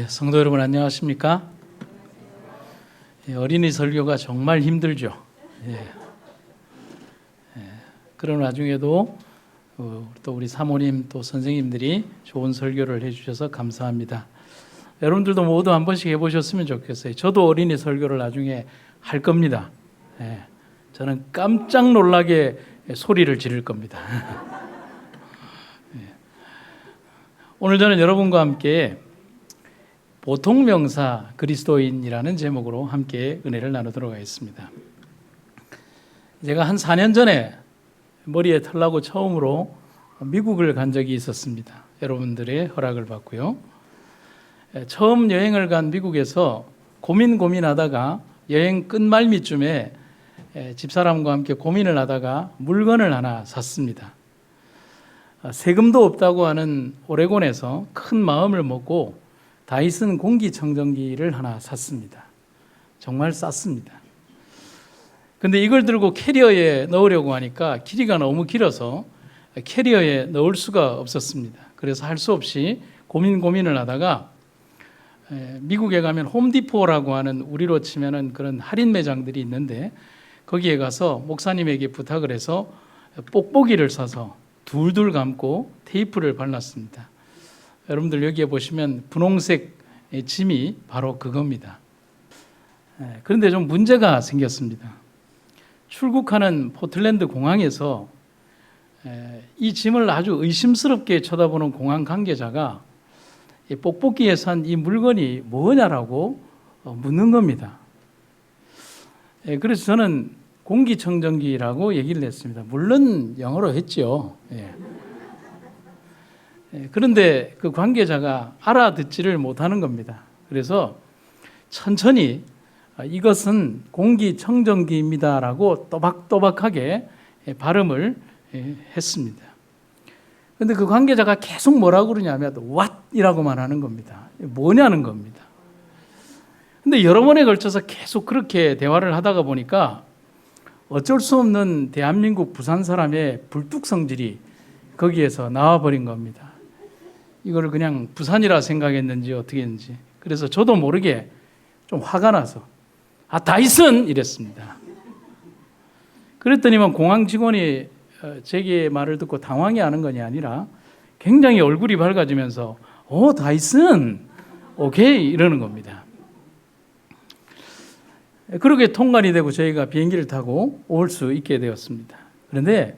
성도 여러분 안녕하십니까? 어린이 설교가 정말 힘들죠. 그런 와중에도 또 우리 사모님 또 선생님들이 좋은 설교를 해주셔서 감사합니다. 여러분들도 모두 한 번씩 해보셨으면 좋겠어요. 저도 어린이 설교를 나중에 할 겁니다. 저는 깜짝 놀라게 소리를 지를 겁니다. 오늘 저는 여러분과 함께 보통명사 그리스도인이라는 제목으로 함께 은혜를 나누도록 하겠습니다. 제가 한 4년 전에 머리에 털나고 처음으로 미국을 간 적이 있었습니다. 여러분들의 허락을 받고요. 처음 여행을 간 미국에서 고민하다가 여행 끝말미쯤에 집사람과 함께 고민을 하다가 물건을 하나 샀습니다. 세금도 없다고 하는 오레곤에서 큰 마음을 먹고 다이슨 공기청정기를 하나 샀습니다. 정말 쌌습니다. 근데 이걸 들고 캐리어에 넣으려고 하니까 길이가 너무 길어서 캐리어에 넣을 수가 없었습니다. 그래서 할 수 없이 고민을 하다가 미국에 가면 홈디포라고 하는 우리로 치면은 그런 할인 매장들이 있는데 거기에 가서 목사님에게 부탁을 해서 뽁뽁이를 사서 둘둘 감고 테이프를 발랐습니다. 여러분들 여기에 보시면 분홍색 짐이 바로 그겁니다. 그런데 좀 문제가 생겼습니다. 출국하는 포틀랜드 공항에서 이 짐을 아주 의심스럽게 쳐다보는 공항 관계자가 이 뽁뽁이에 산 이 물건이 뭐냐라고 묻는 겁니다. 그래서 저는 공기청정기라고 얘기를 했습니다. 물론 영어로 했죠. 그런데 그 관계자가 알아듣지를 못하는 겁니다. 그래서 천천히 이것은 공기청정기입니다라고 또박또박하게 발음을 했습니다. 그런데 그 관계자가 계속 뭐라고 그러냐면 what이라고만 하는 겁니다. 뭐냐는 겁니다. 그런데 여러 번에 걸쳐서 계속 그렇게 대화를 하다가 보니까 어쩔 수 없는 대한민국 부산 사람의 불뚝성질이 거기에서 나와버린 겁니다. 이걸 그냥 부산이라 생각했는지 어떻게 했는지. 그래서 저도 모르게 좀 화가 나서 다이슨! 이랬습니다. 그랬더니만 공항 직원이 제게 말을 듣고 당황해 하는 것이 아니라 굉장히 얼굴이 밝아지면서 다이슨! 오케이! 이러는 겁니다. 그렇게 통관이 되고 저희가 비행기를 타고 올 수 있게 되었습니다. 그런데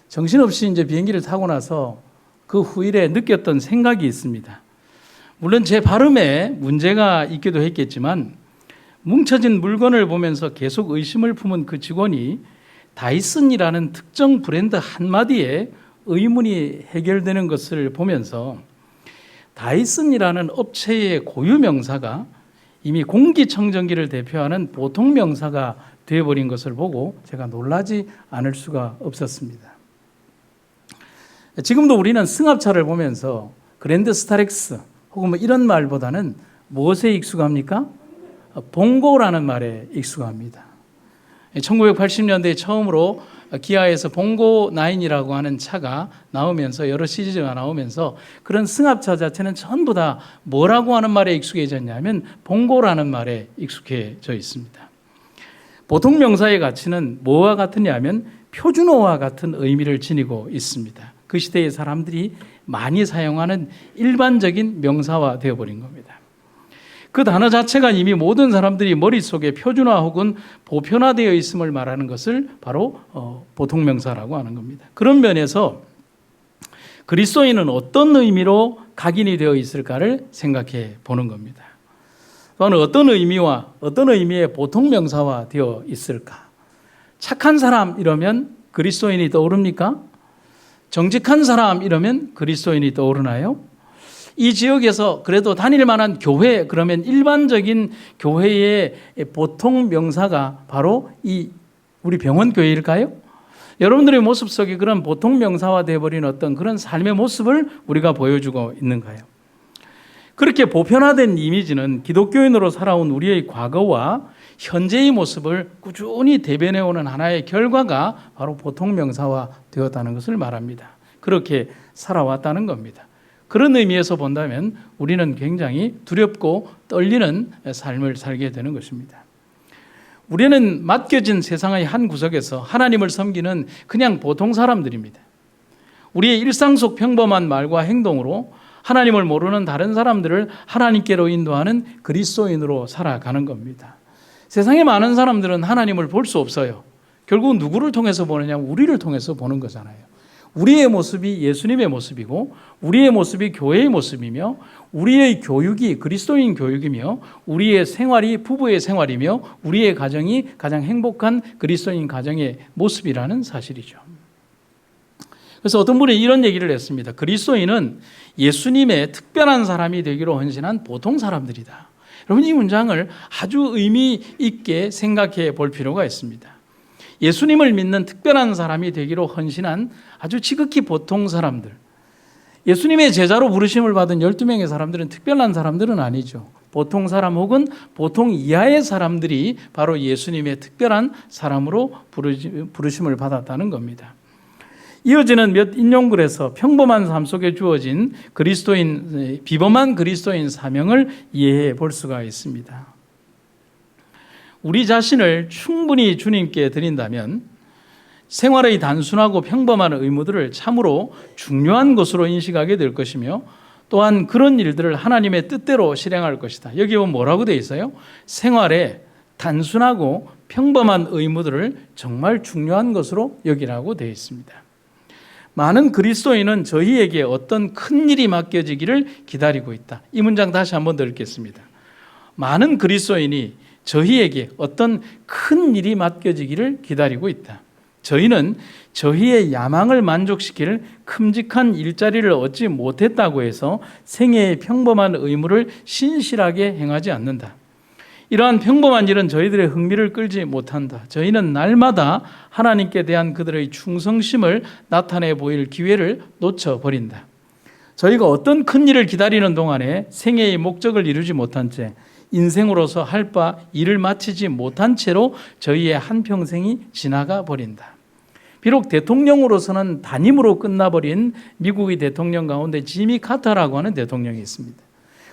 정신없이 이제 비행기를 타고 나서 그 후일에 느꼈던 생각이 있습니다. 물론 제 발음에 문제가 있기도 했겠지만 뭉쳐진 물건을 보면서 계속 의심을 품은 그 직원이 다이슨이라는 특정 브랜드 한마디에 의문이 해결되는 것을 보면서 다이슨이라는 업체의 고유명사가 이미 공기청정기를 대표하는 보통명사가 되어버린 것을 보고 제가 놀라지 않을 수가 없었습니다. 지금도 우리는 승합차를 보면서 그랜드 스타렉스 혹은 뭐 이런 말보다는 무엇에 익숙합니까? 봉고라는 말에 익숙합니다. 1980년대에 처음으로 기아에서 봉고 9이라고 하는 차가 나오면서 여러 시리즈가 나오면서 그런 승합차 자체는 전부 다 뭐라고 하는 말에 익숙해졌냐면 봉고라는 말에 익숙해져 있습니다. 보통 명사의 가치는 뭐와 같으냐면 표준어와 같은 의미를 지니고 있습니다. 그 시대의 사람들이 많이 사용하는 일반적인 명사화 되어버린 겁니다. 그 단어 자체가 이미 모든 사람들이 머릿속에 표준화 혹은 보편화되어 있음을 말하는 것을 바로 보통명사라고 하는 겁니다. 그런 면에서 그리스도인은 어떤 의미로 각인이 되어 있을까를 생각해 보는 겁니다. 또한 어떤 의미와 어떤 의미의 보통명사화 되어 있을까? 착한 사람 이러면 그리스도인이 떠오릅니까? 정직한 사람 이러면 그리스도인이 떠오르나요? 이 지역에서 그래도 다닐 만한 교회, 그러면 일반적인 교회의 보통 명사가 바로 이 우리 병원교회일까요? 여러분들의 모습 속에 그런 보통 명사화 되어버린 어떤 그런 삶의 모습을 우리가 보여주고 있는가요? 그렇게 보편화된 이미지는 기독교인으로 살아온 우리의 과거와 현재의 모습을 꾸준히 대변해오는 하나의 결과가 바로 보통 명사화 되었다는 것을 말합니다. 그렇게 살아왔다는 겁니다. 그런 의미에서 본다면 우리는 굉장히 두렵고 떨리는 삶을 살게 되는 것입니다. 우리는 맡겨진 세상의 한 구석에서 하나님을 섬기는 그냥 보통 사람들입니다. 우리의 일상 속 평범한 말과 행동으로 하나님을 모르는 다른 사람들을 하나님께로 인도하는 그리스도인으로 살아가는 겁니다. 세상에 많은 사람들은 하나님을 볼 수 없어요. 결국 누구를 통해서 보느냐? 우리를 통해서 보는 거잖아요. 우리의 모습이 예수님의 모습이고 우리의 모습이 교회의 모습이며 우리의 교육이 그리스도인 교육이며 우리의 생활이 부부의 생활이며 우리의 가정이 가장 행복한 그리스도인 가정의 모습이라는 사실이죠. 그래서 어떤 분이 이런 얘기를 했습니다. 그리스도인은 예수님의 특별한 사람이 되기로 헌신한 보통 사람들이다. 여러분, 이 문장을 아주 의미 있게 생각해 볼 필요가 있습니다. 예수님을 믿는 특별한 사람이 되기로 헌신한 아주 지극히 보통 사람들. 예수님의 제자로 부르심을 받은 12명의 사람들은 특별한 사람들은 아니죠. 보통 사람 혹은 보통 이하의 사람들이 바로 예수님의 특별한 사람으로 부르심을 받았다는 겁니다. 이어지는 몇 인용글에서 평범한 삶 속에 주어진 그리스도인, 비범한 그리스도인 사명을 이해해 볼 수가 있습니다. 우리 자신을 충분히 주님께 드린다면 생활의 단순하고 평범한 의무들을 참으로 중요한 것으로 인식하게 될 것이며 또한 그런 일들을 하나님의 뜻대로 실행할 것이다. 여기 보면 뭐라고 되어 있어요? 생활에 단순하고 평범한 의무들을 정말 중요한 것으로 여기라고 되어 있습니다. 많은 그리스도인은 저희에게 어떤 큰 일이 맡겨지기를 기다리고 있다. 이 문장 다시 한번 더 읽겠습니다. 많은 그리스도인이 저희에게 어떤 큰 일이 맡겨지기를 기다리고 있다. 저희는 저희의 야망을 만족시킬 큼직한 일자리를 얻지 못했다고 해서 생애의 평범한 의무를 신실하게 행하지 않는다. 이러한 평범한 일은 저희들의 흥미를 끌지 못한다. 저희는 날마다 하나님께 대한 그들의 충성심을 나타내 보일 기회를 놓쳐버린다. 저희가 어떤 큰 일을 기다리는 동안에 생애의 목적을 이루지 못한 채 인생으로서 할 바 일을 마치지 못한 채로 저희의 한평생이 지나가 버린다. 비록 대통령으로서는 단임으로 끝나버린 미국의 대통령 가운데 지미 카터라고 하는 대통령이 있습니다.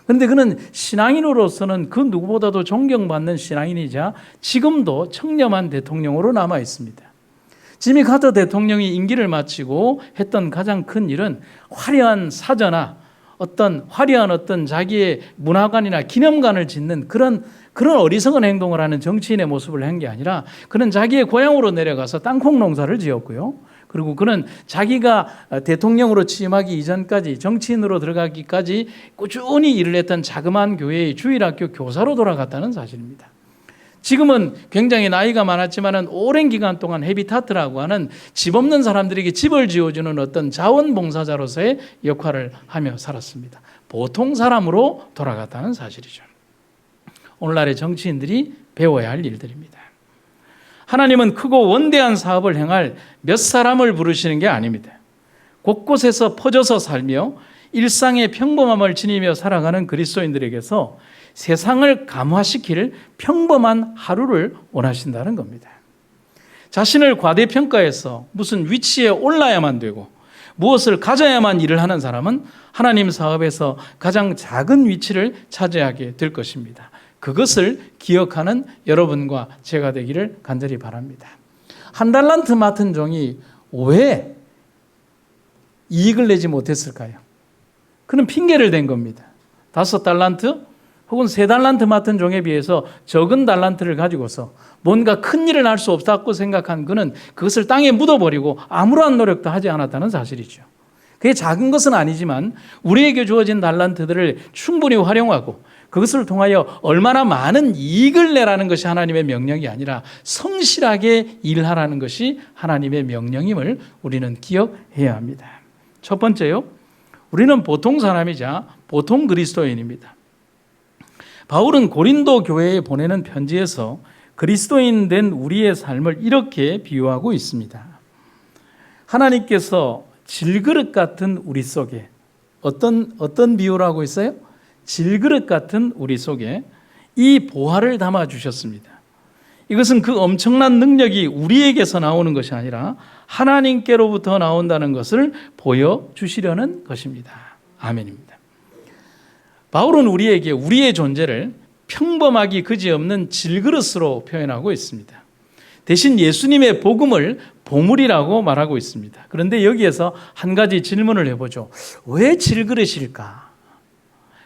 그런데 그는 신앙인으로서는 그 누구보다도 존경받는 신앙인이자 지금도 청렴한 대통령으로 남아 있습니다. 지미 카터 대통령이 임기를 마치고 했던 가장 큰 일은 화려한 사저나 화려한 자기의 문화관이나 기념관을 짓는 그런 어리석은 행동을 하는 정치인의 모습을 한 게 아니라 그는 자기의 고향으로 내려가서 땅콩 농사를 지었고요. 그리고 그는 자기가 대통령으로 취임하기 이전까지 정치인으로 들어가기까지 꾸준히 일을 했던 자그마한 교회의 주일학교 교사로 돌아갔다는 사실입니다. 지금은 굉장히 나이가 많았지만 오랜 기간 동안 헤비타트라고 하는 집 없는 사람들에게 집을 지어주는 어떤 자원봉사자로서의 역할을 하며 살았습니다. 보통 사람으로 돌아갔다는 사실이죠. 오늘날의 정치인들이 배워야 할 일들입니다. 하나님은 크고 원대한 사업을 행할 몇 사람을 부르시는 게 아닙니다. 곳곳에서 퍼져서 살며 일상의 평범함을 지니며 살아가는 그리스도인들에게서 세상을 감화시킬 평범한 하루를 원하신다는 겁니다. 자신을 과대평가해서 무슨 위치에 올라야만 되고 무엇을 가져야만 일을 하는 사람은 하나님 사업에서 가장 작은 위치를 차지하게 될 것입니다. 그것을 기억하는 여러분과 제가 되기를 간절히 바랍니다. 한 달란트 맡은 종이 왜 이익을 내지 못했을까요? 그는 핑계를 댄 겁니다. 5달란트 혹은 3달란트 맡은 종에 비해서 적은 달란트를 가지고서 뭔가 큰 일을 할 수 없다고 생각한 그는 그것을 땅에 묻어버리고 아무런 노력도 하지 않았다는 사실이죠. 그게 작은 것은 아니지만 우리에게 주어진 달란트들을 충분히 활용하고 그것을 통하여 얼마나 많은 이익을 내라는 것이 하나님의 명령이 아니라 성실하게 일하라는 것이 하나님의 명령임을 우리는 기억해야 합니다. 첫 번째요, 우리는 보통 사람이자 보통 그리스도인입니다. 바울은 고린도 교회에 보내는 편지에서 그리스도인 된 우리의 삶을 이렇게 비유하고 있습니다. 하나님께서 질그릇 같은 우리 속에 어떤 비유를 하고 있어요? 질그릇 같은 우리 속에 이 보화를 담아주셨습니다. 이것은 그 엄청난 능력이 우리에게서 나오는 것이 아니라 하나님께로부터 나온다는 것을 보여주시려는 것입니다. 아멘입니다. 바울은 우리에게 우리의 존재를 평범하기 그지없는 질그릇으로 표현하고 있습니다. 대신 예수님의 복음을 보물이라고 말하고 있습니다. 그런데 여기에서 한 가지 질문을 해보죠. 왜 질그릇일까?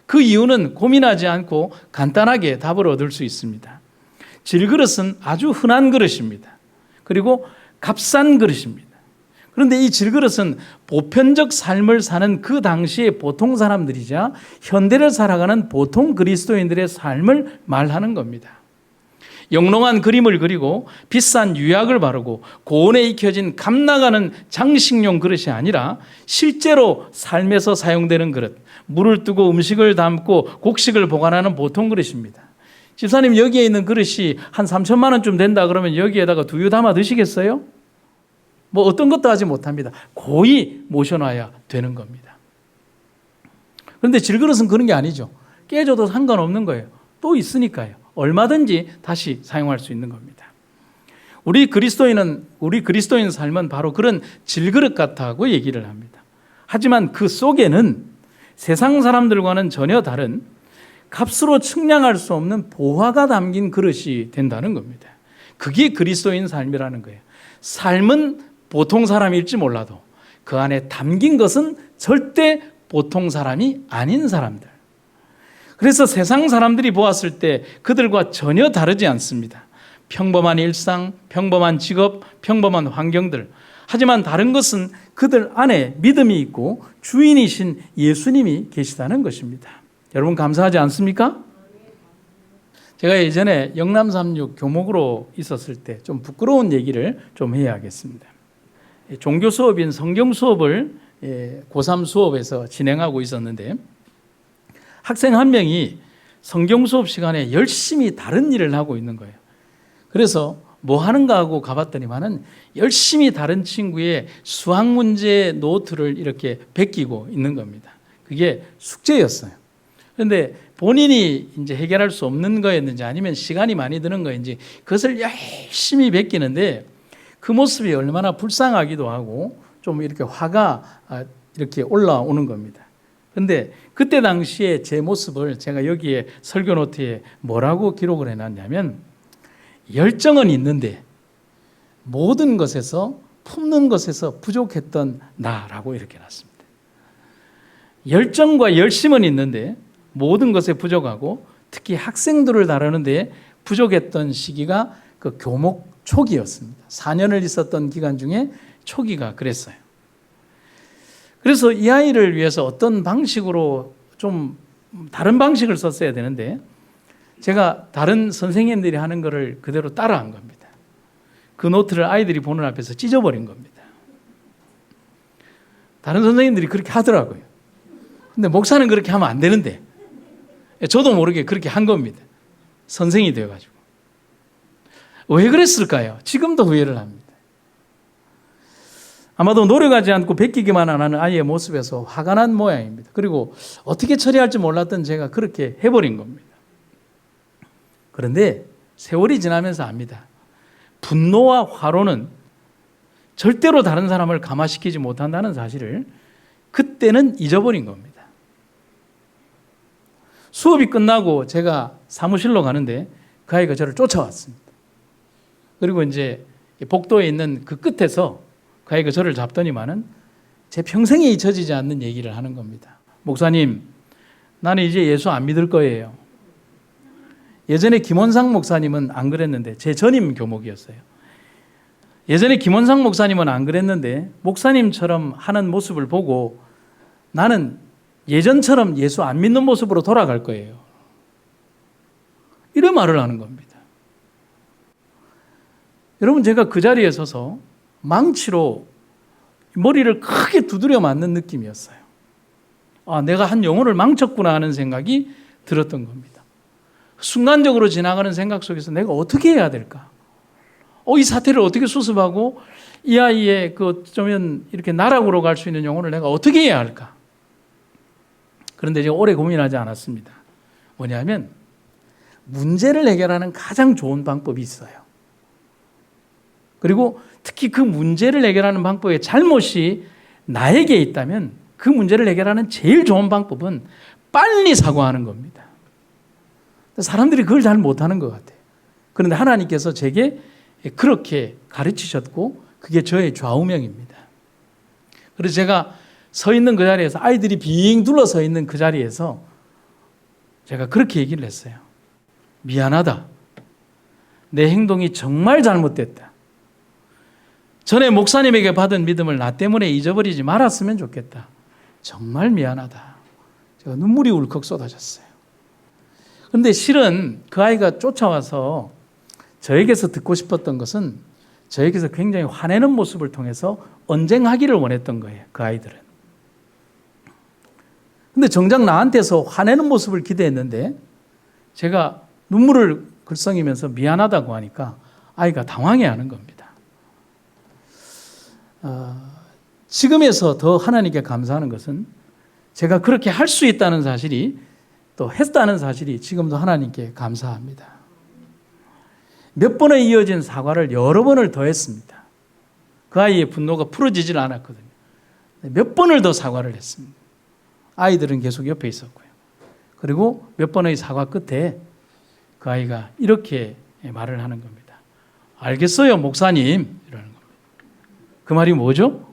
그 이유는 고민하지 않고 간단하게 답을 얻을 수 있습니다. 질그릇은 아주 흔한 그릇입니다. 그리고 값싼 그릇입니다. 그런데 이 질그릇은 보편적 삶을 사는 그 당시의 보통 사람들이자 현대를 살아가는 보통 그리스도인들의 삶을 말하는 겁니다. 영롱한 그림을 그리고 비싼 유약을 바르고 고온에 익혀진 값나가는 장식용 그릇이 아니라 실제로 삶에서 사용되는 그릇, 물을 뜨고 음식을 담고 곡식을 보관하는 보통 그릇입니다. 집사님, 여기에 있는 그릇이 한 3천만 원쯤 된다 그러면 여기에다가 두유 담아 드시겠어요? 뭐 어떤 것도 하지 못합니다. 고이 모셔놔야 되는 겁니다. 그런데 질그릇은 그런 게 아니죠. 깨져도 상관없는 거예요. 또 있으니까요. 얼마든지 다시 사용할 수 있는 겁니다. 우리 그리스도인 삶은 바로 그런 질그릇 같다고 얘기를 합니다. 하지만 그 속에는 세상 사람들과는 전혀 다른 값으로 측량할 수 없는 보화가 담긴 그릇이 된다는 겁니다. 그게 그리스도인 삶이라는 거예요. 삶은 보통 사람일지 몰라도 그 안에 담긴 것은 절대 보통 사람이 아닌 사람들. 그래서 세상 사람들이 보았을 때 그들과 전혀 다르지 않습니다. 평범한 일상, 평범한 직업, 평범한 환경들. 하지만 다른 것은 그들 안에 믿음이 있고 주인이신 예수님이 계시다는 것입니다. 여러분 감사하지 않습니까? 제가 예전에 영남36 교목으로 있었을 때 좀 부끄러운 얘기를 좀 해야겠습니다. 종교 수업인 성경 수업을 고3 수업에서 진행하고 있었는데 학생 한 명이 성경 수업 시간에 열심히 다른 일을 하고 있는 거예요. 그래서 뭐 하는가 하고 가봤더니만은 열심히 다른 친구의 수학 문제 노트를 이렇게 베끼고 있는 겁니다. 그게 숙제였어요. 그런데 본인이 이제 해결할 수 없는 거였는지 아니면 시간이 많이 드는 거였는지 그것을 열심히 베끼는데 그 모습이 얼마나 불쌍하기도 하고 좀 이렇게 화가 이렇게 올라오는 겁니다. 그런데 그때 당시에 제 모습을 제가 여기에 설교 노트에 뭐라고 기록을 해놨냐면 열정은 있는데 모든 것에서 품는 것에서 부족했던 나라고 이렇게 놨습니다. 열정과 열심은 있는데 모든 것에 부족하고 특히 학생들을 다루는데 부족했던 시기가 그 교목 초기였습니다. 4년을 있었던 기간 중에 초기가 그랬어요. 그래서 이 아이를 위해서 어떤 방식으로 좀 다른 방식을 썼어야 되는데 제가 다른 선생님들이 하는 거를 그대로 따라한 겁니다. 그 노트를 아이들이 보는 앞에서 찢어버린 겁니다. 다른 선생님들이 그렇게 하더라고요. 근데 목사는 그렇게 하면 안 되는데 저도 모르게 그렇게 한 겁니다. 선생이 되어가지고. 왜 그랬을까요? 지금도 후회를 합니다. 아마도 노력하지 않고 베끼기만 하는 아이의 모습에서 화가 난 모양입니다. 그리고 어떻게 처리할지 몰랐던 제가 그렇게 해버린 겁니다. 그런데 세월이 지나면서 압니다. 분노와 화로는 절대로 다른 사람을 감화시키지 못한다는 사실을 그때는 잊어버린 겁니다. 수업이 끝나고 제가 사무실로 가는데 그 아이가 저를 쫓아왔습니다. 그리고 이제 복도에 있는 그 끝에서 그 아이가 저를 잡더니만은 제 평생에 잊혀지지 않는 얘기를 하는 겁니다. 목사님, 나는 이제 예수 안 믿을 거예요. 예전에 김원상 목사님은 안 그랬는데 제 전임 교목이었어요. 예전에 김원상 목사님은 안 그랬는데 목사님처럼 하는 모습을 보고 나는 예전처럼 예수 안 믿는 모습으로 돌아갈 거예요. 이런 말을 하는 겁니다. 여러분, 제가 그 자리에 서서 망치로 머리를 크게 두드려 맞는 느낌이었어요. 아, 내가 한 영혼을 망쳤구나 하는 생각이 들었던 겁니다. 순간적으로 지나가는 생각 속에서 내가 어떻게 해야 될까? 이 사태를 어떻게 수습하고 이 아이의 그 어쩌면 이렇게 나락으로 갈 수 있는 영혼을 내가 어떻게 해야 할까? 그런데 제가 오래 고민하지 않았습니다. 뭐냐면 문제를 해결하는 가장 좋은 방법이 있어요. 그리고 특히 그 문제를 해결하는 방법에 잘못이 나에게 있다면 그 문제를 해결하는 제일 좋은 방법은 빨리 사과하는 겁니다. 사람들이 그걸 잘 못하는 것 같아요. 그런데 하나님께서 제게 그렇게 가르치셨고 그게 저의 좌우명입니다. 그래서 제가 서 있는 그 자리에서 아이들이 빙 둘러서 있는 그 자리에서 제가 그렇게 얘기를 했어요. 미안하다. 내 행동이 정말 잘못됐다. 전에 목사님에게 받은 믿음을 나 때문에 잊어버리지 말았으면 좋겠다. 정말 미안하다. 제가 눈물이 울컥 쏟아졌어요. 그런데 실은 그 아이가 쫓아와서 저에게서 듣고 싶었던 것은 저에게서 굉장히 화내는 모습을 통해서 언쟁하기를 원했던 거예요. 그 아이들은. 근데 정작 나한테서 화내는 모습을 기대했는데 제가 눈물을 글썽이면서 미안하다고 하니까 아이가 당황해하는 겁니다. 지금에서 더 하나님께 감사하는 것은 제가 그렇게 할 수 있다는 사실이 또 했다는 사실이 지금도 하나님께 감사합니다. 몇 번에 이어진 사과를 여러 번을 더 했습니다. 그 아이의 분노가 풀어지질 않았거든요. 몇 번을 더 사과를 했습니다. 아이들은 계속 옆에 있었고요. 그리고 몇 번의 사과 끝에 그 아이가 이렇게 말을 하는 겁니다. 알겠어요, 목사님. 이러는 겁니다. 그 말이 뭐죠?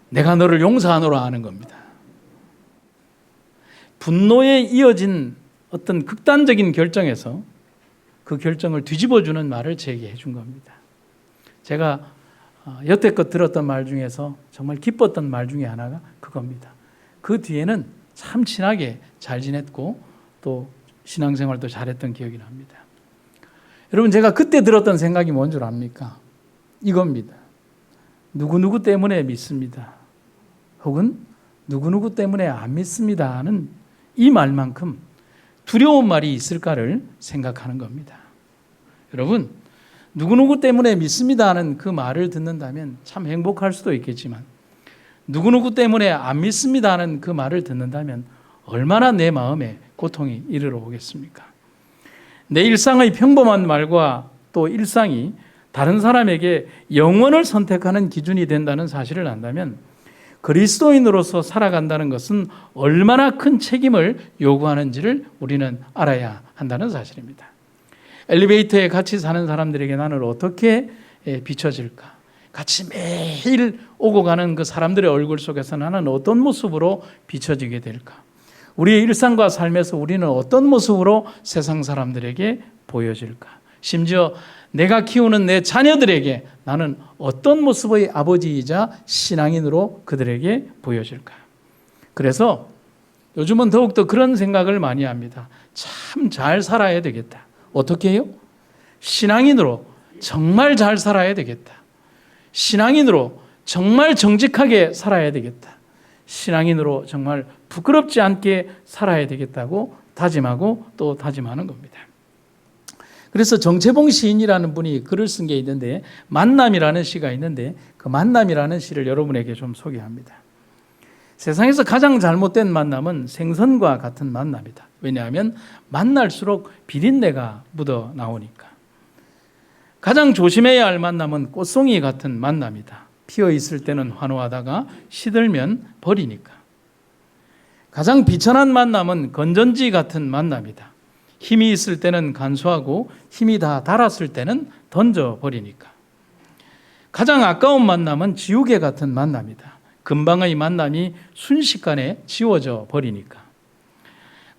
내가 너를 용서하노라 하는 겁니다. 분노에 이어진 어떤 극단적인 결정에서 그 결정을 뒤집어주는 말을 제게 해준 겁니다. 제가 여태껏 들었던 말 중에서 정말 기뻤던 말 중에 하나가 그겁니다. 그 뒤에는 참 친하게 잘 지냈고 또 신앙생활도 잘했던 기억이 납니다. 여러분, 제가 그때 들었던 생각이 뭔 줄 압니까? 이겁니다. 누구누구 때문에 믿습니다. 혹은 누구누구 때문에 안 믿습니다 하는 이 말만큼 두려운 말이 있을까를 생각하는 겁니다. 여러분, 누구누구 때문에 믿습니다 하는 그 말을 듣는다면 참 행복할 수도 있겠지만 누구누구 때문에 안 믿습니다 하는 그 말을 듣는다면 얼마나 내 마음에 고통이 이르러 오겠습니까? 내 일상의 평범한 말과 또 일상이 다른 사람에게 영원을 선택하는 기준이 된다는 사실을 안다면 그리스도인으로서 살아간다는 것은 얼마나 큰 책임을 요구하는지를 우리는 알아야 한다는 사실입니다. 엘리베이터에 같이 사는 사람들에게 나는 어떻게 비춰질까? 같이 매일 오고 가는 그 사람들의 얼굴 속에서 나는 어떤 모습으로 비춰지게 될까? 우리의 일상과 삶에서 우리는 어떤 모습으로 세상 사람들에게 보여질까? 심지어 내가 키우는 내 자녀들에게 나는 어떤 모습의 아버지이자 신앙인으로 그들에게 보여질까? 그래서 요즘은 더욱더 그런 생각을 많이 합니다. 참 잘 살아야 되겠다. 어떻게 해요? 신앙인으로 정말 잘 살아야 되겠다. 신앙인으로 정말 정직하게 살아야 되겠다. 신앙인으로 정말 부끄럽지 않게 살아야 되겠다고 다짐하고 또 다짐하는 겁니다. 그래서 정채봉 시인이라는 분이 글을 쓴 게 있는데 만남이라는 시가 있는데 그 만남이라는 시를 여러분에게 좀 소개합니다. 세상에서 가장 잘못된 만남은 생선과 같은 만남이다. 왜냐하면 만날수록 비린내가 묻어 나오니까. 가장 조심해야 할 만남은 꽃송이 같은 만남이다. 피어 있을 때는 환호하다가 시들면 버리니까. 가장 비천한 만남은 건전지 같은 만남이다. 힘이 있을 때는 간수하고 힘이 다 닳았을 때는 던져버리니까. 가장 아까운 만남은 지우개 같은 만남이다. 금방의 만남이 순식간에 지워져 버리니까.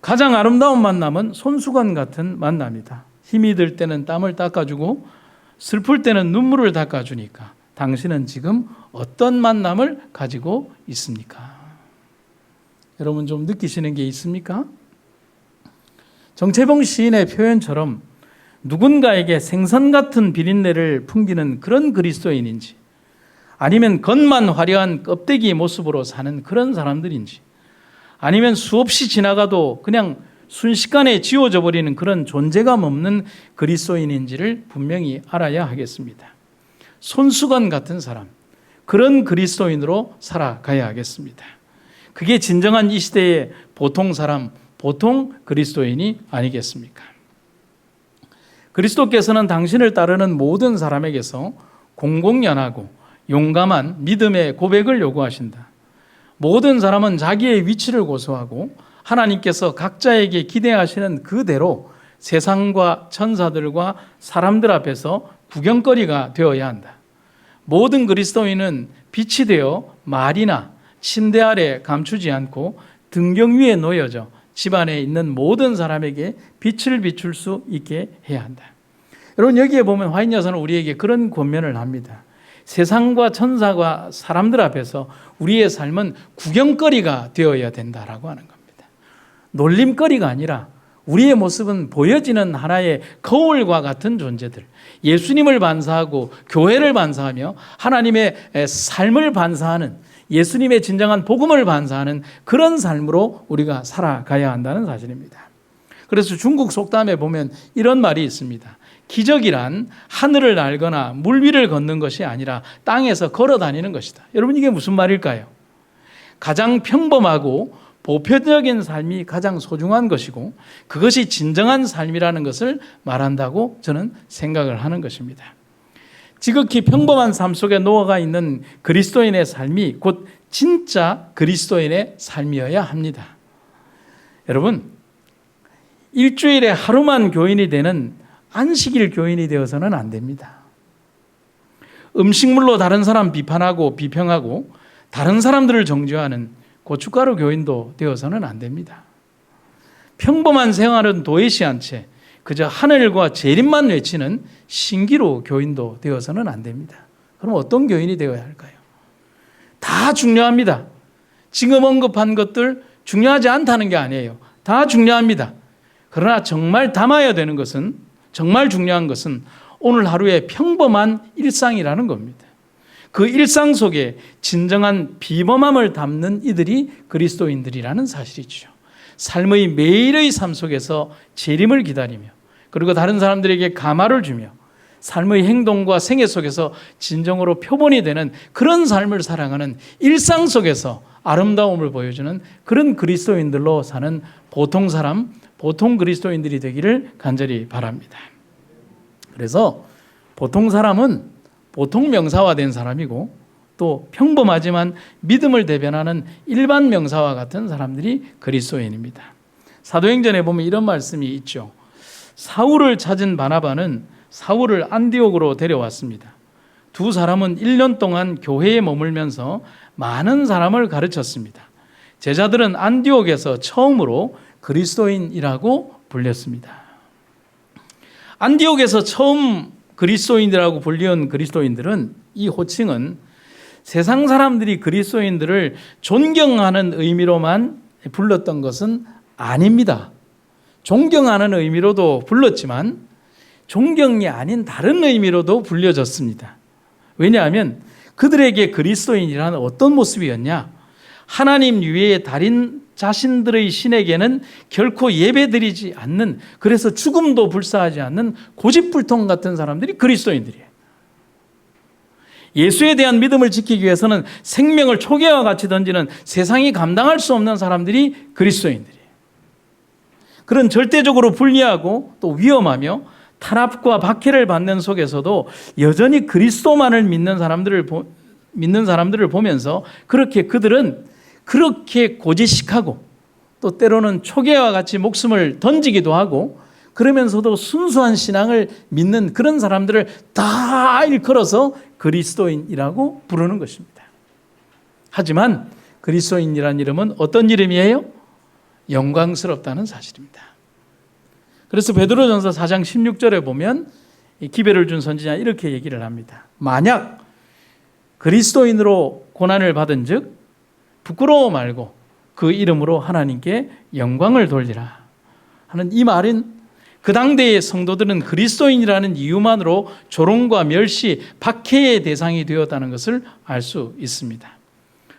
가장 아름다운 만남은 손수건 같은 만남이다. 힘이 들 때는 땀을 닦아주고 슬플 때는 눈물을 닦아주니까. 당신은 지금 어떤 만남을 가지고 있습니까? 여러분 좀 느끼시는 게 있습니까? 정채봉 시인의 표현처럼 누군가에게 생선 같은 비린내를 풍기는 그런 그리스도인인지 아니면 겉만 화려한 껍데기 모습으로 사는 그런 사람들인지 아니면 수없이 지나가도 그냥 순식간에 지워져 버리는 그런 존재감 없는 그리스도인인지를 분명히 알아야 하겠습니다. 손수건 같은 사람, 그런 그리스도인으로 살아가야 하겠습니다. 그게 진정한 이 시대의 보통 사람, 보통 그리스도인이 아니겠습니까? 그리스도께서는 당신을 따르는 모든 사람에게서 공공연하고 용감한 믿음의 고백을 요구하신다. 모든 사람은 자기의 위치를 고수하고 하나님께서 각자에게 기대하시는 그대로 세상과 천사들과 사람들 앞에서 구경거리가 되어야 한다. 모든 그리스도인은 빛이 되어 말이나 침대 아래 감추지 않고 등경 위에 놓여져 집안에 있는 모든 사람에게 빛을 비출 수 있게 해야 한다. 여러분, 여기에 보면 화인 여사는 우리에게 그런 권면을 합니다. 세상과 천사와 사람들 앞에서 우리의 삶은 구경거리가 되어야 된다라고 하는 겁니다. 놀림거리가 아니라 우리의 모습은 보여지는 하나의 거울과 같은 존재들, 예수님을 반사하고 교회를 반사하며 하나님의 삶을 반사하는, 예수님의 진정한 복음을 반사하는 그런 삶으로 우리가 살아가야 한다는 사실입니다. 그래서 중국 속담에 보면 이런 말이 있습니다. 기적이란 하늘을 날거나 물 위를 걷는 것이 아니라 땅에서 걸어 다니는 것이다. 여러분, 이게 무슨 말일까요? 가장 평범하고 보편적인 삶이 가장 소중한 것이고 그것이 진정한 삶이라는 것을 말한다고 저는 생각을 하는 것입니다. 지극히 평범한 삶 속에 녹아가 있는 그리스도인의 삶이 곧 진짜 그리스도인의 삶이어야 합니다. 여러분, 일주일에 하루만 교인이 되는 안식일 교인이 되어서는 안 됩니다. 음식물로 다른 사람 비판하고 비평하고 다른 사람들을 정죄하는 고춧가루 교인도 되어서는 안 됩니다. 평범한 생활은 도외시한 채 그저 하늘과 재림만 외치는 신기루 교인도 되어서는 안 됩니다. 그럼 어떤 교인이 되어야 할까요? 다 중요합니다. 지금 언급한 것들 중요하지 않다는 게 아니에요. 다 중요합니다. 그러나 정말 담아야 되는 것은, 정말 중요한 것은 오늘 하루의 평범한 일상이라는 겁니다. 그 일상 속에 진정한 비범함을 담는 이들이 그리스도인들이라는 사실이죠. 삶의 매일의 삶 속에서 재림을 기다리며 그리고 다른 사람들에게 감화를 주며 삶의 행동과 생애 속에서 진정으로 표본이 되는 그런 삶을 살아가는 일상 속에서 아름다움을 보여주는 그런 그리스도인들로 사는 보통 사람, 보통 그리스도인들이 되기를 간절히 바랍니다. 그래서 보통 사람은 보통 명사화된 사람이고 또 평범하지만 믿음을 대변하는 일반 명사와 같은 사람들이 그리스도인입니다. 사도행전에 보면 이런 말씀이 있죠. 사울을 찾은 바나바는 사울을 안디옥으로 데려왔습니다. 두 사람은 1년 동안 교회에 머물면서 많은 사람을 가르쳤습니다. 제자들은 안디옥에서 처음으로 그리스도인이라고 불렸습니다. 안디옥에서 처음 그리스도인이라고 불리운 그리스도인들은, 이 호칭은 세상 사람들이 그리스도인들을 존경하는 의미로만 불렀던 것은 아닙니다. 존경하는 의미로도 불렀지만 존경이 아닌 다른 의미로도 불려졌습니다. 왜냐하면 그들에게 그리스도인이란 어떤 모습이었냐? 하나님 위에 달인 자신들의 신에게는 결코 예배드리지 않는, 그래서 죽음도 불사하지 않는 고집불통 같은 사람들이 그리스도인들이에요. 예수에 대한 믿음을 지키기 위해서는 생명을 초계와 같이 던지는 세상이 감당할 수 없는 사람들이 그리스도인들이에요. 그런 절대적으로 불리하고 또 위험하며 탄압과 박해를 받는 속에서도 여전히 그리스도만을 믿는 사람들을 보면서 그들은 그렇게 고지식하고 또 때로는 초계와 같이 목숨을 던지기도 하고 그러면서도 순수한 신앙을 믿는 그런 사람들을 다 일컬어서 그리스도인이라고 부르는 것입니다. 하지만 그리스도인이라는 이름은 어떤 이름이에요? 영광스럽다는 사실입니다. 그래서 베드로전서 4장 16절에 보면 기별을 준 선지자 이렇게 얘기를 합니다. 만약 그리스도인으로 고난을 받은 즉 부끄러워 말고 그 이름으로 하나님께 영광을 돌리라 하는 이 말은 그 당대의 성도들은 그리스도인이라는 이유만으로 조롱과 멸시, 박해의 대상이 되었다는 것을 알 수 있습니다.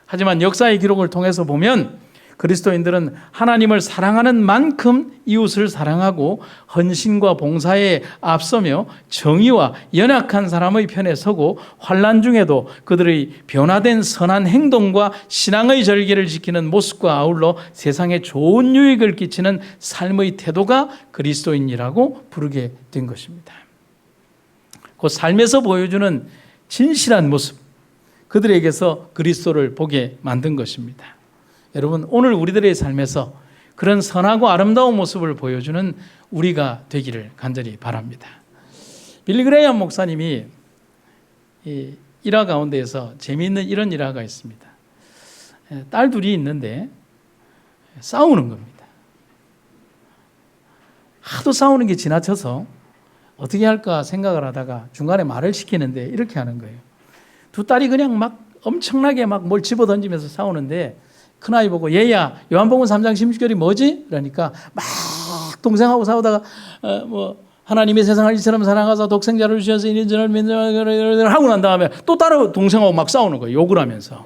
하지만 역사의 기록을 통해서 보면 그리스도인들은 하나님을 사랑하는 만큼 이웃을 사랑하고 헌신과 봉사에 앞서며 정의와 연약한 사람의 편에 서고 환난 중에도 그들의 변화된 선한 행동과 신앙의 절개를 지키는 모습과 아울러 세상에 좋은 유익을 끼치는 삶의 태도가 그리스도인이라고 부르게 된 것입니다. 그 삶에서 보여주는 진실한 모습, 그들에게서 그리스도를 보게 만든 것입니다. 여러분, 오늘 우리들의 삶에서 그런 선하고 아름다운 모습을 보여주는 우리가 되기를 간절히 바랍니다. 빌리 그레이엄 목사님이 이 일화 가운데에서 재미있는 이런 일화가 있습니다. 딸 둘이 있는데 싸우는 겁니다. 하도 싸우는 게 지나쳐서 어떻게 할까 생각을 하다가 중간에 말을 시키는데 이렇게 하는 거예요. 두 딸이 그냥 막 엄청나게 막 뭘 집어던지면서 싸우는데 큰아이 보고 얘야 요한복음 3장 16절이 뭐지? 그러니까 막 동생하고 싸우다가 하나님의 세상을 이처럼 사랑하사 독생자를 주셔서 이전을 믿는 하고 난 다음에 또 다른 동생하고 막 싸우는 거예요. 욕을 하면서.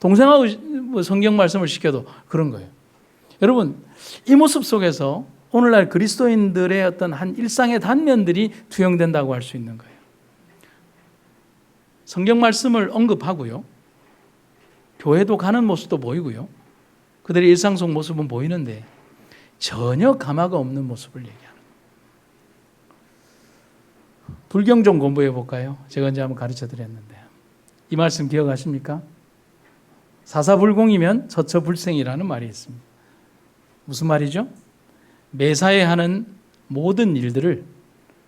동생하고 성경 말씀을 시켜도 그런 거예요. 여러분, 이 모습 속에서 오늘날 그리스도인들의 어떤 한 일상의 단면들이 투영된다고 할 수 있는 거예요. 성경 말씀을 언급하고요. 교회도 가는 모습도 보이고요. 그들의 일상 속 모습은 보이는데 전혀 감화가 없는 모습을 얘기하는 거예요. 불경 좀 공부해 볼까요? 제가 이제 한번 가르쳐 드렸는데 이 말씀 기억하십니까? 사사불공이면 처처불생이라는 말이 있습니다. 무슨 말이죠? 매사에 하는 모든 일들을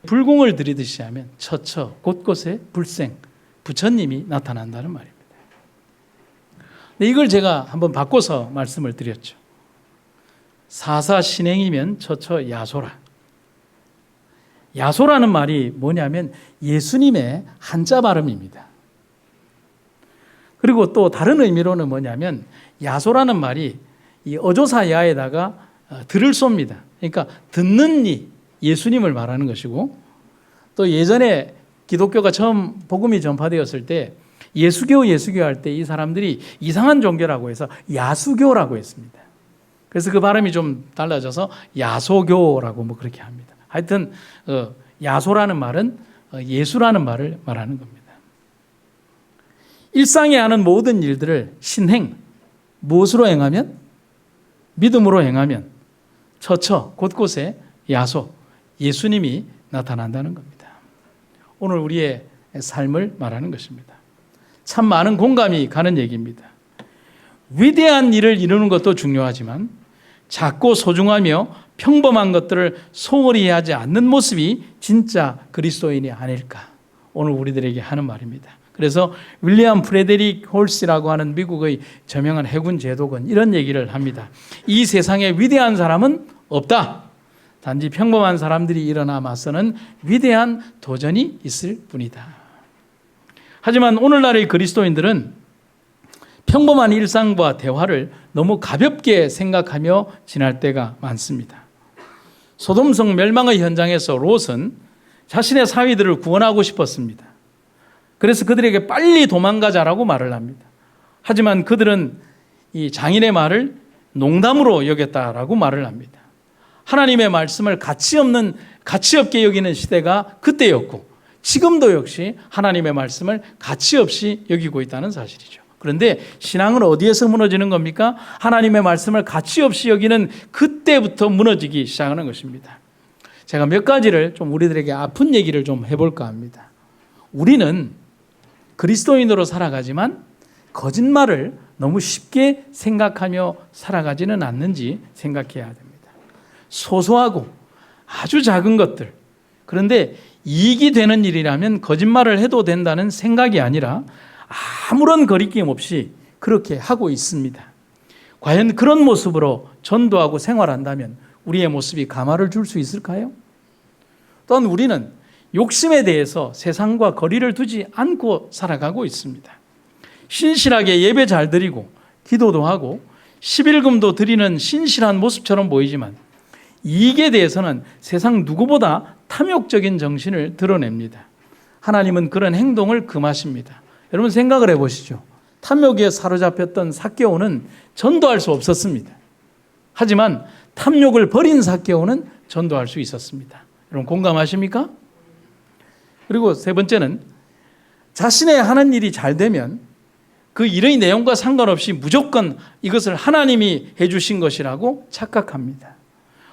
불공을 들이듯이 하면 처처 곳곳에 불생, 부처님이 나타난다는 말입니다. 이걸 제가 한번 바꿔서 말씀을 드렸죠. 사사신행이면 처처 야소라. 야소라는 말이 뭐냐면 예수님의 한자 발음입니다. 그리고 또 다른 의미로는 뭐냐면 야소라는 말이 이 어조사 야에다가 들을 쏘입니다. 그러니까 듣는 이 예수님을 말하는 것이고 또 예전에 기독교가 처음 복음이 전파되었을 때 예수교 할 때 이 사람들이 이상한 종교라고 해서 야수교라고 했습니다. 그래서 그 발음이 좀 달라져서 야소교라고 뭐 그렇게 합니다. 하여튼 야소라는 말은 예수라는 말을 말하는 겁니다. 일상에 하는 모든 일들을 신행, 무엇으로 행하면? 믿음으로 행하면 처처, 곳곳에 야소, 예수님이 나타난다는 겁니다. 오늘 우리의 삶을 말하는 것입니다. 참 많은 공감이 가는 얘기입니다. 위대한 일을 이루는 것도 중요하지만 작고 소중하며 평범한 것들을 소홀히 하지 않는 모습이 진짜 그리스도인이 아닐까 오늘 우리들에게 하는 말입니다. 그래서 윌리엄 프레데릭 홀스라고 하는 미국의 저명한 해군 제독은 이런 얘기를 합니다. 이 세상에 위대한 사람은 없다. 단지 평범한 사람들이 일어나 맞서는 위대한 도전이 있을 뿐이다. 하지만 오늘날의 그리스도인들은 평범한 일상과 대화를 너무 가볍게 생각하며 지날 때가 많습니다. 소돔성 멸망의 현장에서 롯은 자신의 사위들을 구원하고 싶었습니다. 그래서 그들에게 빨리 도망가자라고 말을 합니다. 하지만 그들은 이 장인의 말을 농담으로 여겼다라고 말을 합니다. 하나님의 말씀을 가치 없게 여기는 시대가 그때였고 지금도 역시 하나님의 말씀을 가치 없이 여기고 있다는 사실이죠. 그런데 신앙은 어디에서 무너지는 겁니까? 하나님의 말씀을 가치 없이 여기는 그때부터 무너지기 시작하는 것입니다. 제가 몇 가지를 좀 우리들에게 아픈 얘기를 좀 해볼까 합니다. 우리는 그리스도인으로 살아가지만 거짓말을 너무 쉽게 생각하며 살아가지는 않는지 생각해야 됩니다. 소소하고 아주 작은 것들, 그런데 이익이 되는 일이라면 거짓말을 해도 된다는 생각이 아니라 아무런 거리낌 없이 그렇게 하고 있습니다. 과연 그런 모습으로 전도하고 생활한다면 우리의 모습이 감화를 줄 수 있을까요? 또한 우리는 욕심에 대해서 세상과 거리를 두지 않고 살아가고 있습니다. 신실하게 예배 잘 드리고 기도도 하고 11금도 드리는 신실한 모습처럼 보이지만 이익에 대해서는 세상 누구보다 탐욕적인 정신을 드러냅니다. 하나님은 그런 행동을 금하십니다. 여러분 생각을 해보시죠. 탐욕에 사로잡혔던 삭개오는 전도할 수 없었습니다. 하지만 탐욕을 버린 삭개오는 전도할 수 있었습니다. 여러분 공감하십니까? 그리고 세 번째는 자신의 하는 일이 잘 되면 그 일의 내용과 상관없이 무조건 이것을 하나님이 해주신 것이라고 착각합니다.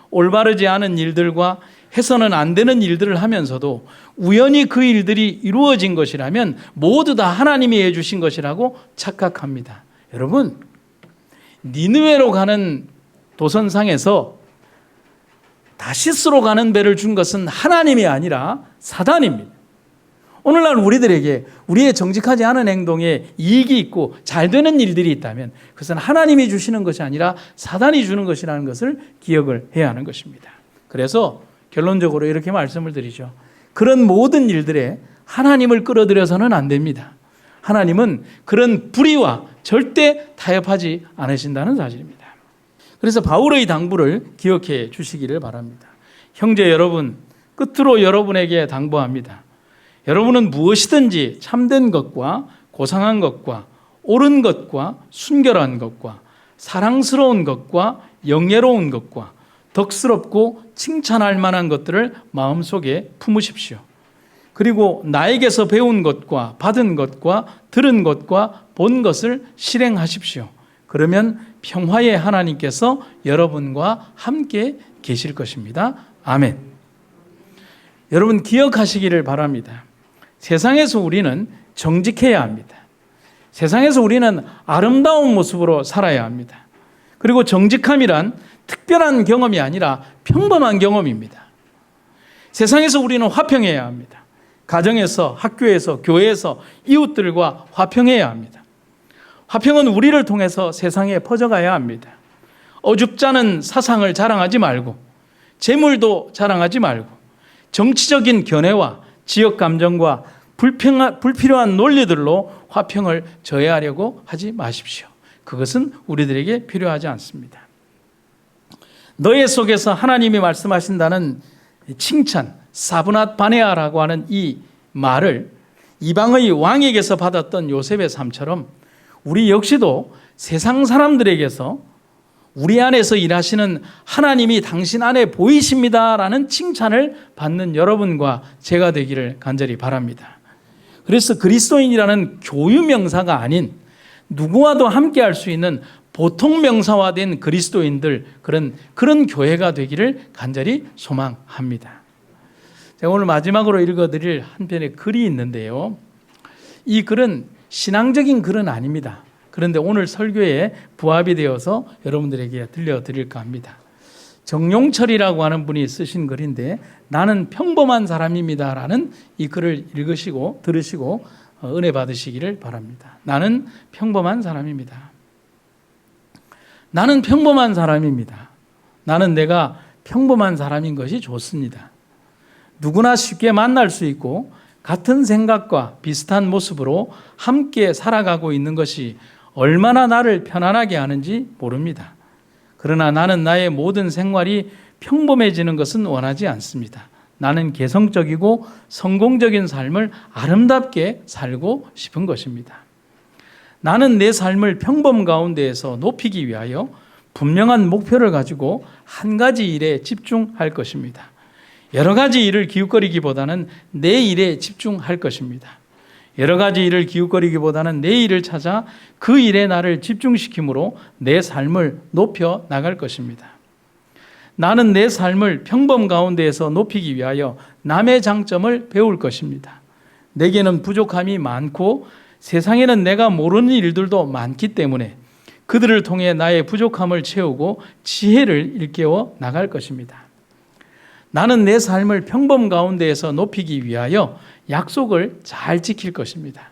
올바르지 않은 일들과 해서는 안 되는 일들을 하면서도 우연히 그 일들이 이루어진 것이라면 모두 다 하나님이 해주신 것이라고 착각합니다. 여러분, 니느웨로 가는 도선상에서 다시스로 가는 배를 준 것은 하나님이 아니라 사단입니다. 오늘날 우리들에게 우리의 정직하지 않은 행동에 이익이 있고 잘 되는 일들이 있다면 그것은 하나님이 주시는 것이 아니라 사단이 주는 것이라는 것을 기억을 해야 하는 것입니다. 그래서 결론적으로 이렇게 말씀을 드리죠. 그런 모든 일들에 하나님을 끌어들여서는 안 됩니다. 하나님은 그런 불의와 절대 타협하지 않으신다는 사실입니다. 그래서 바울의 당부를 기억해 주시기를 바랍니다. 형제 여러분, 끝으로 여러분에게 당부합니다. 여러분은 무엇이든지 참된 것과 고상한 것과 옳은 것과 순결한 것과 사랑스러운 것과 영예로운 것과 덕스럽고 칭찬할 만한 것들을 마음속에 품으십시오. 그리고 나에게서 배운 것과 받은 것과 들은 것과 본 것을 실행하십시오. 그러면 평화의 하나님께서 여러분과 함께 계실 것입니다. 아멘. 여러분 기억하시기를 바랍니다. 세상에서 우리는 정직해야 합니다. 세상에서 우리는 아름다운 모습으로 살아야 합니다. 그리고 정직함이란 특별한 경험이 아니라 평범한 경험입니다. 세상에서 우리는 화평해야 합니다. 가정에서, 학교에서, 교회에서 이웃들과 화평해야 합니다. 화평은 우리를 통해서 세상에 퍼져가야 합니다. 어줍잖은 사상을 자랑하지 말고 재물도 자랑하지 말고 정치적인 견해와 지역 감정과 불필요한 논리들로 화평을 저해하려고 하지 마십시오. 그것은 우리들에게 필요하지 않습니다. 너의 속에서 하나님이 말씀하신다는 칭찬, 사브낫 바네아라고 하는 이 말을 이방의 왕에게서 받았던 요셉의 삶처럼 우리 역시도 세상 사람들에게서 우리 안에서 일하시는 하나님이 당신 안에 보이십니다라는 칭찬을 받는 여러분과 제가 되기를 간절히 바랍니다. 그래서 그리스도인이라는 교유 명사가 아닌 누구와도 함께 할 수 있는 보통 명사화된 그리스도인들 그런 교회가 되기를 간절히 소망합니다. 제가 오늘 마지막으로 읽어드릴 한 편의 글이 있는데요. 이 글은 신앙적인 글은 아닙니다. 그런데 오늘 설교에 부합이 되어서 여러분들에게 들려드릴까 합니다. 정용철이라고 하는 분이 쓰신 글인데 나는 평범한 사람입니다 라는 이 글을 읽으시고 들으시고 은혜 받으시기를 바랍니다. 나는 평범한 사람입니다. 나는 평범한 사람입니다. 나는 내가 평범한 사람인 것이 좋습니다. 누구나 쉽게 만날 수 있고 같은 생각과 비슷한 모습으로 함께 살아가고 있는 것이 얼마나 나를 편안하게 하는지 모릅니다. 그러나 나는 나의 모든 생활이 평범해지는 것은 원하지 않습니다. 나는 개성적이고 성공적인 삶을 아름답게 살고 싶은 것입니다. 나는 내 삶을 평범 가운데에서 높이기 위하여 분명한 목표를 가지고 한 가지 일에 집중할 것입니다. 여러 가지 일을 기웃거리기보다는 내 일에 집중할 것입니다. 여러 가지 일을 기웃거리기보다는 내 일을 찾아 그 일에 나를 집중시킴으로 내 삶을 높여 나갈 것입니다. 나는 내 삶을 평범 가운데에서 높이기 위하여 남의 장점을 배울 것입니다. 내게는 부족함이 많고 세상에는 내가 모르는 일들도 많기 때문에 그들을 통해 나의 부족함을 채우고 지혜를 일깨워 나갈 것입니다. 나는 내 삶을 평범 가운데에서 높이기 위하여 약속을 잘 지킬 것입니다.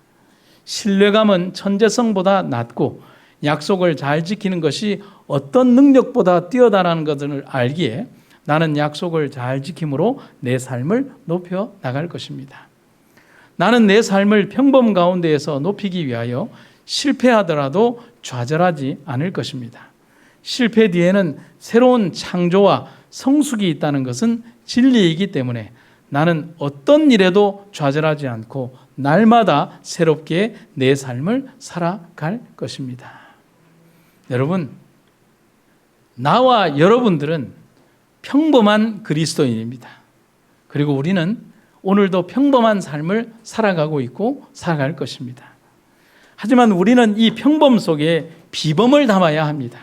신뢰감은 천재성보다 낮고 약속을 잘 지키는 것이 어떤 능력보다 뛰어나다는 것을 알기에 나는 약속을 잘 지킴으로 내 삶을 높여 나갈 것입니다. 나는 내 삶을 평범 가운데에서 높이기 위하여 실패하더라도 좌절하지 않을 것입니다. 실패 뒤에는 새로운 창조와 성숙이 있다는 것은 진리이기 때문에 나는 어떤 일에도 좌절하지 않고 날마다 새롭게 내 삶을 살아갈 것입니다. 여러분, 나와 여러분들은 평범한 그리스도인입니다. 그리고 우리는 오늘도 평범한 삶을 살아가고 있고 살아갈 것입니다. 하지만 우리는 이 평범 속에 비범을 담아야 합니다.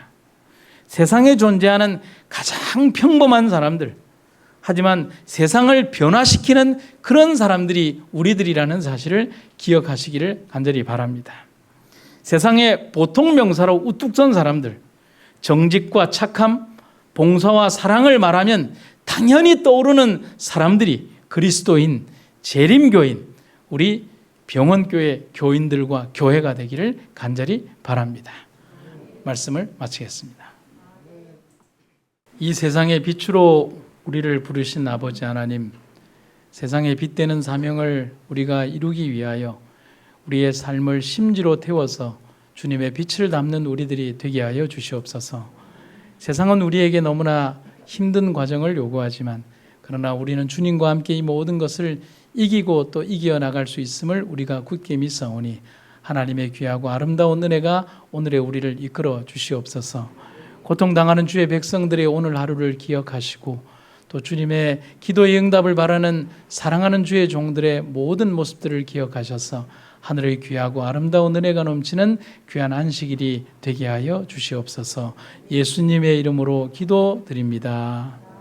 세상에 존재하는 가장 평범한 사람들, 하지만 세상을 변화시키는 그런 사람들이 우리들이라는 사실을 기억하시기를 간절히 바랍니다. 세상의 보통 명사로 우뚝 선 사람들, 정직과 착함, 봉사와 사랑을 말하면 당연히 떠오르는 사람들이 그리스도인, 재림교인, 우리 병원교회 교인들과 교회가 되기를 간절히 바랍니다. 말씀을 마치겠습니다. 이 세상의 빛으로 우리를 부르신 아버지 하나님, 세상의 빛되는 사명을 우리가 이루기 위하여 우리의 삶을 심지로 태워서 주님의 빛을 담는 우리들이 되게 하여 주시옵소서. 세상은 우리에게 너무나 힘든 과정을 요구하지만 그러나 우리는 주님과 함께 이 모든 것을 이기고 또 이겨나갈 수 있음을 우리가 굳게 믿사오니 하나님의 귀하고 아름다운 은혜가 오늘의 우리를 이끌어 주시옵소서. 고통당하는 주의 백성들의 오늘 하루를 기억하시고 또 주님의 기도의 응답을 바라는 사랑하는 주의 종들의 모든 모습들을 기억하셔서 하늘의 귀하고 아름다운 은혜가 넘치는 귀한 안식일이 되게 하여 주시옵소서. 예수님의 이름으로 기도드립니다.